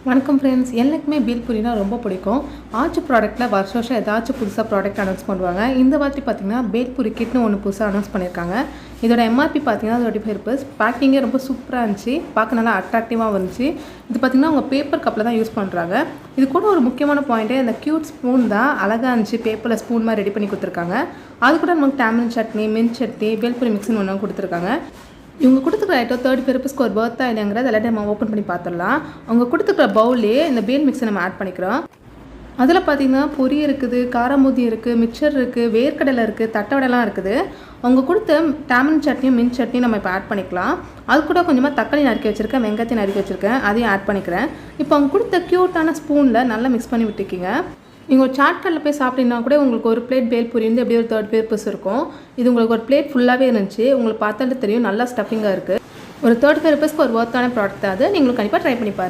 வணக்கம் ஃப்ரெண்ட்ஸ், எல்லாருக்குமே பீல் பூரினா ரொம்ப பிடிக்கும். ஆச்சி ப்ராடக்ட்டில் வருஷம் ஏதாச்சும் புதுசாக ப்ராடக்ட் அனௌன்ஸ் பண்ணுவாங்க. இந்த வாட்டி பார்த்தீங்கன்னா பேல் பூரி கிட்னு ஒன்று புதுசாக அனௌன்ஸ் பண்ணியிருக்காங்க. இதோட எம்ஆர்பி பார்த்தீங்கன்னா ₹35. பேக்கிங்கே ரொம்ப சூப்பராக இருந்துச்சு, பார்க்க நல்லா அட்ராக்டிவாக இருந்துச்சு. இது பார்த்தீங்கன்னா அவங்க பேப்பர் கப்பில் தான் யூஸ் பண்ணுறாங்க. இது கூட ஒரு முக்கியமான பாயிண்ட்டு, இந்த க்யூட் ஸ்பூன் தான் அழகாக இருந்துச்சு. பேப்பரில் ஸ்பூன் மாதிரி ரெடி பண்ணி கொடுத்துருக்காங்க. அது கூட நமக்கு டேமரிண்ட் சட்னி, மின்ட் சட்னி, பேல் பூரி மிக்ஸ்னு ஒன்று கொடுத்துருக்காங்க. இவங்க கொடுத்துருக்குற ஐட்டம் ₹35 ஒரு பர்த் ஐடியாங்கிறது எல்லாத்தையும் நம்ம ஓப்பன் பண்ணி பார்த்துடலாம். அவங்க கொடுத்துருக்குற பவுல்லே இந்த பேல் மிக்ஸை நம்ம ஆட் பண்ணிக்கிறோம். அதில் பார்த்திங்கன்னா பொரி இருக்குது, காரமூதி இருக்குது, மிக்சர் இருக்குது, வேர்க்கடலை இருக்குது, தட்டவடைலாம் இருக்குது. அவங்க கொடுத்த டேமரிண்ட் சட்னியும் மின்ட் சட்னியும் நம்ம இப்போ ஆட் பண்ணிக்கலாம். அது கூட கொஞ்சமாக தக்காளி நறுக்கி வச்சுருக்கேன், வெங்காயத்தையும் நறுக்கி வச்சுருக்கேன், அதையும் ஆட் பண்ணிக்கிறேன். இப்போ அவங்க கொடுத்த க்யூட்டான ஸ்பூனில் நல்லா மிக்ஸ் பண்ணி விட்டுக்கிங்க. நீங்கள் ஒரு சாட் கடையில் போய் சாப்பிட்டீங்கன்னா கூட உங்களுக்கு ஒரு பிளேட் பேல் பூரி வந்து எப்படியும் ஒரு ₹30 இருக்கும். இது உங்களுக்கு ஒரு பிளேட் ஃபுல்லாகவே இருந்துச்சு. உங்களுக்கு பார்த்தாலே தெரியும், நல்லா ஸ்டஃபிங்காக இருக்குது. ஒரு ₹35 ஒரு ஒர்த்தான ப்ராடக்ட் தான் அது. நீங்களும் கண்டிப்பாக ட்ரை பண்ணி பாருங்கள்.